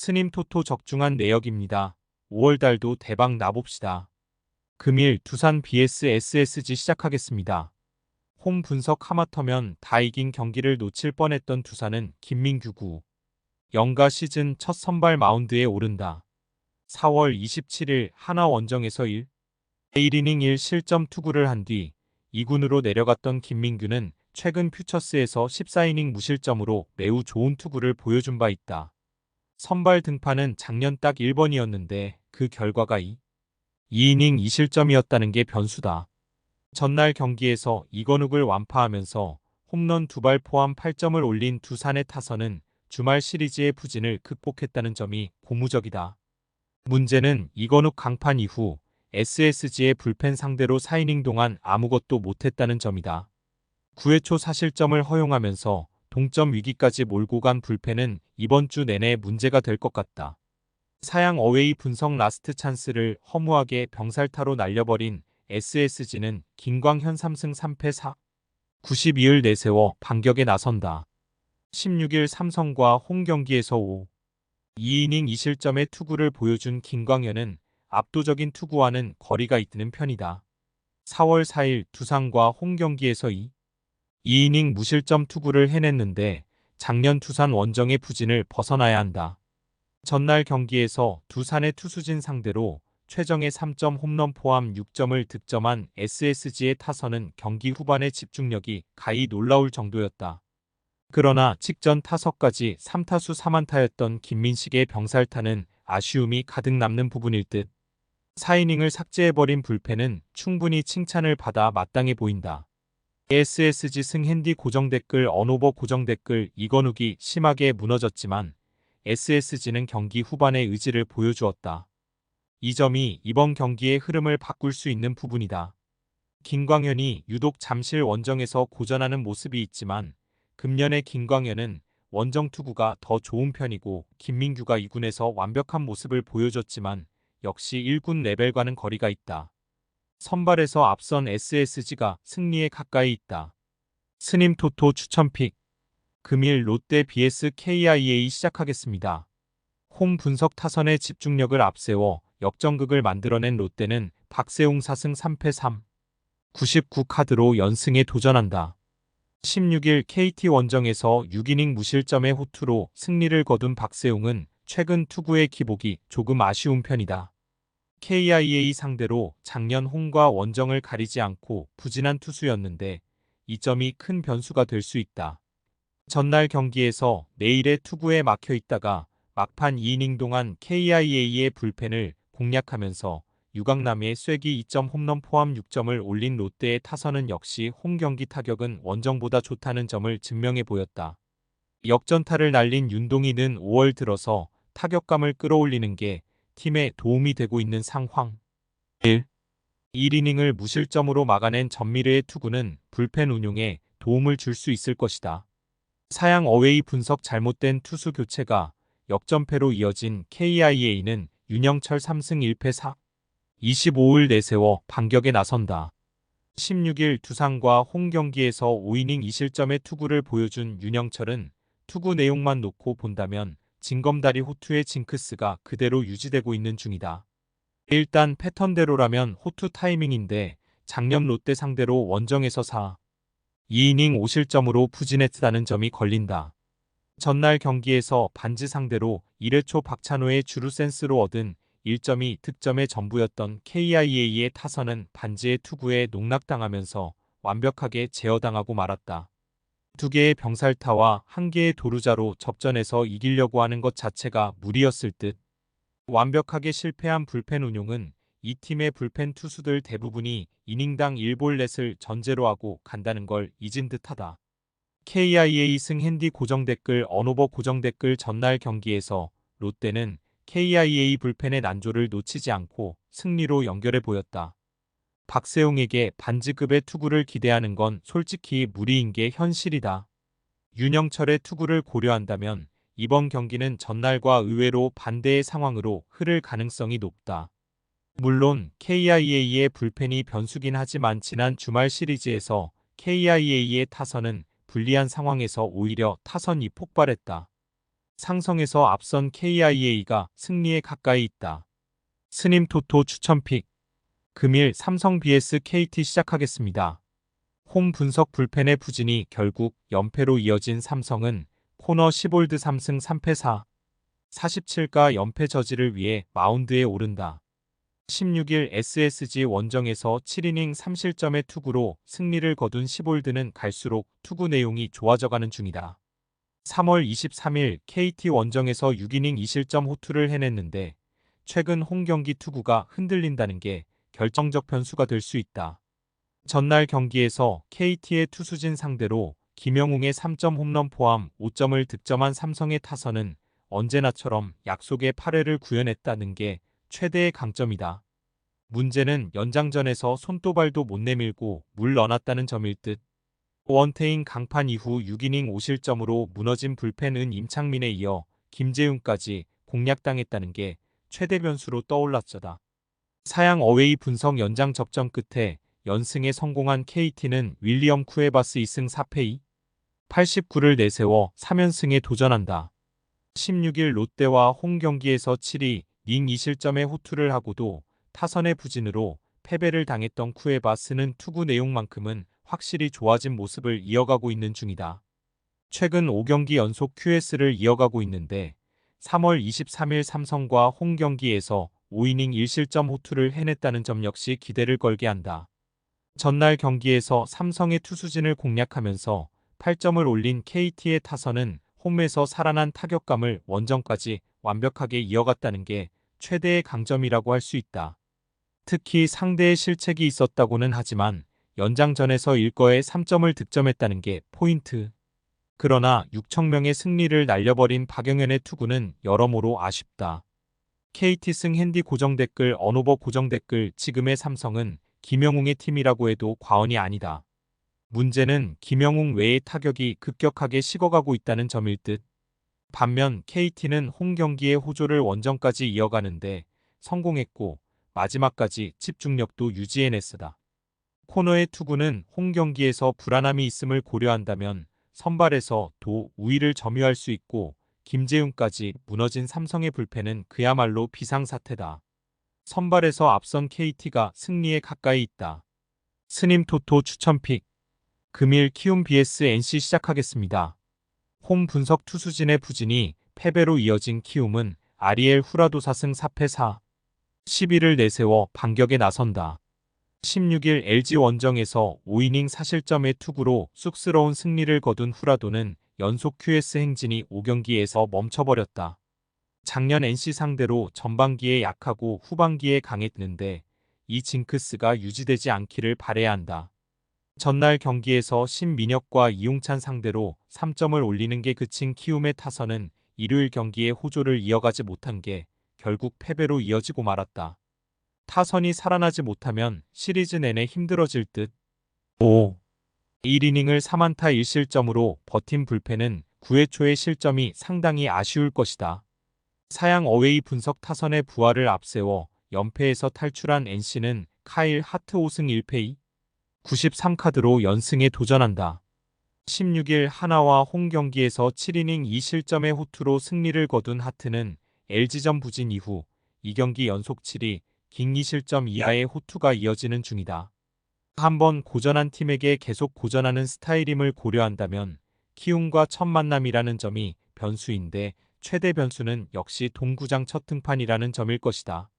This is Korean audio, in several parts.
스님 토토 적중한 내역입니다. 5월달도 대박 나봅시다. 금일 두산 vs SSG 시작하겠습니다. 홈 분석 하마터면 다 이긴 경기를 놓칠 뻔했던 두산은 김민규 구 영가 시즌 첫 선발 마운드에 오른다. 4월 27일 하나 원정에서 1이닝 1실점 투구를 한 뒤 2군으로 내려갔던 김민규는 최근 퓨처스에서 14이닝 무실점으로 매우 좋은 투구를 보여준 바 있다. 선발 등판은 작년 딱 1번이었는데 그 결과가 2이닝 2실점이었다는 게 변수다. 전날 경기에서 이건욱을 완파하면서 홈런 2발 포함 8점을 올린 두산의 타선은 주말 시리즈의 부진을 극복했다는 점이 고무적이다. 문제는 이건욱 강판 이후 SSG의 불펜 상대로 4이닝 동안 아무것도 못했다는 점이다. 9회 초 사실점을 허용하면서 동점 위기까지 몰고 간 불펜은 이번 주 내내 문제가 될 것 같다. 사양 어웨이 분석 라스트 찬스를 허무하게 병살타로 날려버린 SSG는 김광현 3승 3패 92을 내세워 반격에 나선다. 16일 삼성과 홈 경기에서 2이닝 2실점의 투구를 보여준 김광현은 압도적인 투구와는 거리가 있는 편이다. 4월 4일 두산과 홈 경기에서 2이닝 무실점 투구를 해냈는데 작년 두산 원정의 부진을 벗어나야 한다. 전날 경기에서 두산의 투수진 상대로 최정의 3점 홈런 포함 6점을 득점한 SSG의 타선은 경기 후반의 집중력이 가히 놀라울 정도였다. 그러나 직전 타석까지 3타수 3안타였던 김민식의 병살타는 아쉬움이 가득 남는 부분일 듯. 4이닝을 삭제해버린 불펜은 충분히 칭찬을 받아 마땅해 보인다. SSG 승 핸디 고정댓글 언오버 고정댓글 이건욱이 심하게 무너졌지만 SSG는 경기 후반의 의지를 보여주었다. 이 점이 이번 경기의 흐름을 바꿀 수 있는 부분이다. 김광현이 유독 잠실 원정에서 고전하는 모습이 있지만 금년의 김광현은 원정 투구가 더 좋은 편이고 김민규가 2군에서 완벽한 모습을 보여줬지만 역시 1군 레벨과는 거리가 있다. 선발에서 앞선 SSG가 승리에 가까이 있다. 스님 토토 추천픽 금일 롯데 vs KIA 시작하겠습니다. 홈 분석 타선의 집중력을 앞세워 역전극을 만들어낸 롯데는 박세웅 4승 3패 99 카드로 연승에 도전한다. 16일 KT 원정에서 6이닝 무실점의 호투로 승리를 거둔 박세웅은 최근 투구의 기복이 조금 아쉬운 편이다. KIA 상대로 작년 홈과 원정을 가리지 않고 부진한 투수였는데 이 점이 큰 변수가 될 수 있다. 전날 경기에서 내일의 투구에 막혀 있다가 막판 2이닝 동안 KIA의 불펜을 공략하면서 유강남의 쐐기 2점 홈런 포함 6점을 올린 롯데의 타선은 역시 홈 경기 타격은 원정보다 좋다는 점을 증명해 보였다. 역전타를 날린 윤동희는 5월 들어서 타격감을 끌어올리는 게 팀에 도움이 되고 있는 상황. 1이닝을 무실점으로 막아낸 전미르의 투구는 불펜 운용에 도움을 줄 수 있을 것이다. 사양 어웨이 분석 잘못된 투수 교체가 역전패로 이어진 KIA는 윤영철 3승 1패 25을 내세워 반격에 나선다. 16일 두산과 홈 경기에서 5이닝 2실점의 투구를 보여준 윤영철은 투구 내용만 놓고 본다면 징검다리 호투의 징크스가 그대로 유지되고 있는 중이다. 일단 패턴대로라면 호투 타이밍인데 작년 롯데 상대로 원정에서 2이닝 5실점으로 부진했다는 점이 걸린다. 전날 경기에서 반지 상대로 1회 초 박찬호의 주루 센스로 얻은 1점이 득점의 전부였던 KIA의 타선은 반지의 투구에 농락당하면서 완벽하게 제어당하고 말았다. 2개의 병살타와 1개의 도루자로 접전에서 이기려고 하는 것 자체가 무리였을 듯. 완벽하게 실패한 불펜 운용은 이 팀의 불펜 투수들 대부분이 이닝당 1볼넷을 전제로 하고 간다는 걸 잊은 듯하다. KIA 승 핸디 고정댓글 언오버 고정댓글 전날 경기에서 롯데는 KIA 불펜의 난조를 놓치지 않고 승리로 연결해 보였다. 박세웅에게 반지급의 투구를 기대하는 건 솔직히 무리인 게 현실이다. 윤영철의 투구를 고려한다면 이번 경기는 전날과 의외로 반대의 상황으로 흐를 가능성이 높다. 물론 KIA의 불펜이 변수긴 하지만 지난 주말 시리즈에서 KIA의 타선은 불리한 상황에서 오히려 타선이 폭발했다. 상성에서 앞선 KIA가 승리에 가까이 있다. 스님 토토 추천픽. 금일 삼성 vs KT 시작하겠습니다. 홈 분석 불펜의 부진이 결국 연패로 이어진 삼성은 코너 10홀드 3승 3패 4, 47가 연패 저지를 위해 마운드에 오른다. 16일 SSG 원정에서 7이닝 3실점의 투구로 승리를 거둔 10홀드는 갈수록 투구 내용이 좋아져가는 중이다. 3월 23일 KT 원정에서 6이닝 2실점 호투를 해냈는데 최근 홈 경기 투구가 흔들린다는 게 결정적 변수가 될 수 있다. 전날 경기에서 KT의 투수진 상대로 김영웅의 3점 홈런 포함 5점을 득점한 삼성의 타선은 언제나처럼 약속의 8회를 구현했다는 게 최대의 강점이다. 문제는 연장전에서 손도발도 못 내밀고 물 넣어놨다는 점일 듯. 원태인 강판 이후 6이닝 5실점으로 무너진 불펜은 임창민에 이어 김재윤까지 공략당했다는 게 최대 변수로 떠올랐저다. 사양 어웨이 분석 연장 접전 끝에 연승에 성공한 KT는 윌리엄 쿠에바스 2승 4패 2, 89를 내세워 3연승에 도전한다. 16일 롯데와 홈 경기에서 7위 닝 2실점의 호투를 하고도 타선의 부진으로 패배를 당했던 쿠에바스는 투구 내용만큼은 확실히 좋아진 모습을 이어가고 있는 중이다. 최근 5경기 연속 QS를 이어가고 있는데 3월 23일 삼성과 홈 경기에서 5이닝 1실점 호투를 해냈다는 점 역시 기대를 걸게 한다. 전날 경기에서 삼성의 투수진을 공략하면서 8점을 올린 KT의 타선은 홈에서 살아난 타격감을 원정까지 완벽하게 이어갔다는 게 최대의 강점이라고 할 수 있다. 특히 상대의 실책이 있었다고는 하지만 연장전에서 일거에 3점을 득점했다는 게 포인트. 그러나 6천명의 승리를 날려버린 박영현의 투구는 여러모로 아쉽다. KT승 핸디 고정 댓글 언오버 고정 댓글 지금의 삼성은 김영웅의 팀이라고 해도 과언이 아니다. 문제는 김영웅 외의 타격이 급격하게 식어가고 있다는 점일 듯. 반면 KT는 홈 경기의 호조를 원정까지 이어가는데 성공했고 마지막까지 집중력도 유지해냈으다. 코너의 투구는 홈 경기에서 불안함이 있음을 고려한다면 선발에서 도 우위를 점유할 수 있고 김재윤까지 무너진 삼성의 불펜은 그야말로 비상사태다. 선발에서 앞선 KT가 승리에 가까이 있다. 스님 토토 추천픽. 금일 키움 vs NC 시작하겠습니다. 홈 분석 투수진의 부진이 패배로 이어진 키움은 아리엘 후라도 4승 4패 4, 11을 내세워 반격에 나선다. 16일 LG 원정에서 5이닝 4실점의 투구로 쑥스러운 승리를 거둔 후라도는 연속 QS 행진이 5경기에서 멈춰버렸다. 작년 NC 상대로 전반기에 약하고 후반기에 강했는데 이 징크스가 유지되지 않기를 바라야 한다. 전날 경기에서 신민혁과 이용찬 상대로 3점을 올리는 게 그친 키움의 타선은 일요일 경기에 호조를 이어가지 못한 게 결국 패배로 이어지고 말았다. 타선이 살아나지 못하면 시리즈 내내 힘들어질 듯. 5. 1이닝을 3안타 1실점으로 버틴 불펜은 9회 초의 실점이 상당히 아쉬울 것이다. 사양 어웨이 분석 타선의 부활을 앞세워 연패에서 탈출한 NC는 카일 하트 5승 1패 2, 93카드로 연승에 도전한다. 16일 하나와 홈 경기에서 7이닝 2실점의 호투로 승리를 거둔 하트는 LG전 부진 이후 2경기 연속 7위 긴 2실점 이하의 호투가 이어지는 중이다. 한번 고전한 팀에게 계속 고전하는 스타일임을 고려한다면 키움과 첫 만남이라는 점이 변수인데 최대 변수는 역시 동구장 첫 등판이라는 점일 것이다.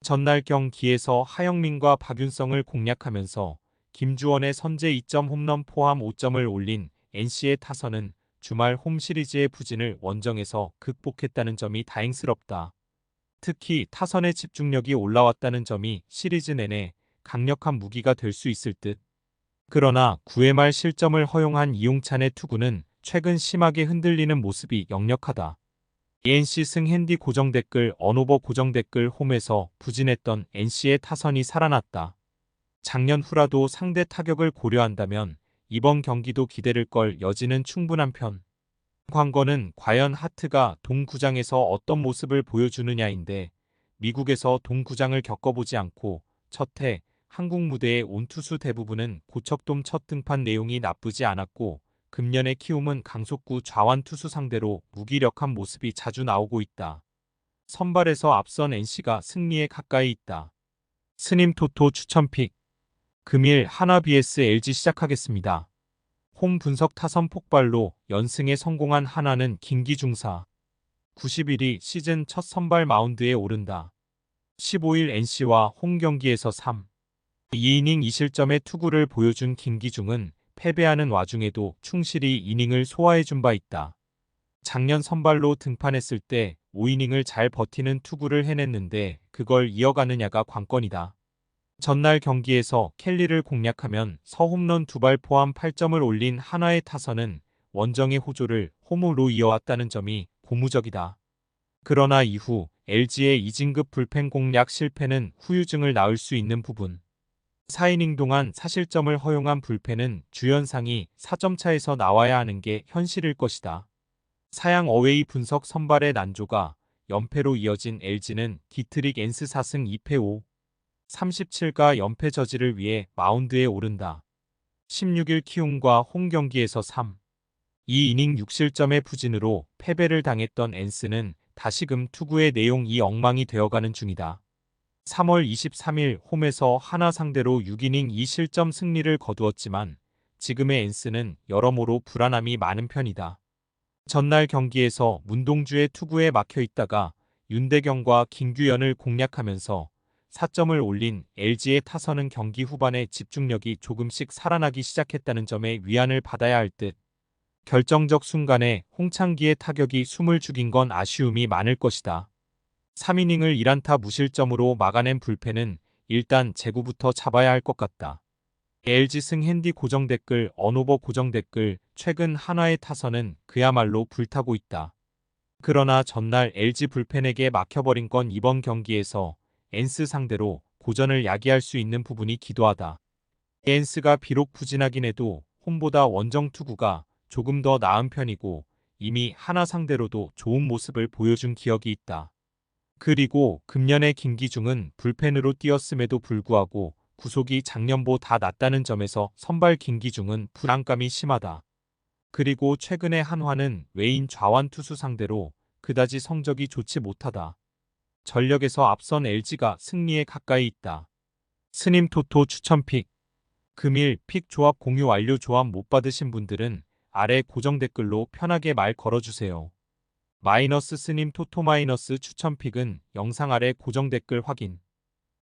전날 경기에서 하영민과 박윤성을 공략하면서 김주원의 선제 2점 홈런 포함 5점을 올린 NC의 타선은 주말 홈 시리즈의 부진을 원정에서 극복했다는 점이 다행스럽다. 특히 타선의 집중력이 올라왔다는 점이 시리즈 내내 강력한 무기가 될 수 있을 듯. 그러나 9회 말 실점을 허용한 이용찬의 투구는 최근 심하게 흔들리는 모습이 역력하다. NC 승 핸디 고정 댓글 언오버 고정 댓글 홈에서 부진했던 NC의 타선이 살아났다. 작년 후라도 상대 타격을 고려한다면 이번 경기도 기대를 걸 여지는 충분한 편. 관건은 과연 하트가 동구장에서 어떤 모습을 보여주느냐인데 미국에서 동구장을 겪어보지 않고 첫해 한국 무대에 온 투수 대부분은 고척돔 첫 등판 내용이 나쁘지 않았고 금년의 키움은 강속구 좌완 투수 상대로 무기력한 모습이 자주 나오고 있다. 선발에서 앞선 NC가 승리에 가까이 있다. 스님 토토 추천픽. 금일 하나 vs LG 시작하겠습니다. 홈 분석 타선 폭발로 연승에 성공한 하나는 김기중사 91위 시즌 첫 선발 마운드에 오른다. 15일 NC와 홈 경기에서 2이닝 2실점의 투구를 보여준 김기중은 패배하는 와중에도 충실히 이닝을 소화해준 바 있다. 작년 선발로 등판했을 때 5이닝을 잘 버티는 투구를 해냈는데 그걸 이어가느냐가 관건이다. 전날 경기에서 켈리를 공략하면 서홈런 2발 포함 8점을 올린 하나의 타선은 원정의 호조를 홈으로 이어왔다는 점이 고무적이다. 그러나 이후 LG의 2진급 불펜 공략 실패는 후유증을 낳을 수 있는 부분. 4이닝 동안 사실점을 허용한 불펜은 주연상이 4점 차에서 나와야 하는 게 현실일 것이다. 사양 어웨이 분석 선발의 난조가 연패로 이어진 LG는 디트릭 엔스 4승 2패 5, 37가 연패 저지를 위해 마운드에 오른다. 16일 키움과 홈 경기에서 2이닝 6실점의 부진으로 패배를 당했던 엔스는 다시금 투구의 내용이 엉망이 되어가는 중이다. 3월 23일 홈에서 하나 상대로 6이닝 2실점 승리를 거두었지만 지금의 엔스는 여러모로 불안함이 많은 편이다. 전날 경기에서 문동주의 투구에 막혀 있다가 윤대경과 김규현을 공략하면서 4점을 올린 LG의 타선은 경기 후반에 집중력이 조금씩 살아나기 시작했다는 점에 위안을 받아야 할 듯. 결정적 순간에 홍창기의 타격이 숨을 죽인 건 아쉬움이 많을 것이다. 3이닝을 1안타 무실점으로 막아낸 불펜은 일단 제구부터 잡아야 할 것 같다. LG 승 핸디 고정 댓글 언오버 고정 댓글 최근 한화의 타선은 그야말로 불타고 있다. 그러나 전날 LG 불펜에게 막혀버린 건 이번 경기에서 엔스 상대로 고전을 야기할 수 있는 부분이 기도하다. 엔스가 비록 부진하긴 해도 홈보다 원정 투구가 조금 더 나은 편이고 이미 하나 상대로도 좋은 모습을 보여준 기억이 있다. 그리고 금년의 김기중은 불펜으로 뛰었음에도 불구하고 구속이 작년보다 낮다는 점에서 선발 김기중은 불안감이 심하다. 그리고 최근의 한화는 외인 좌완 투수 상대로 그다지 성적이 좋지 못하다. 전력에서 앞선 LG가 승리에 가까이 있다. 스님 토토 추천픽. 금일 픽 조합 공유 완료. 조합 못 받으신 분들은 아래 고정 댓글로 편하게 말 걸어주세요. 마이너스 스님 토토 마이너스 추천픽은 영상 아래 고정 댓글 확인.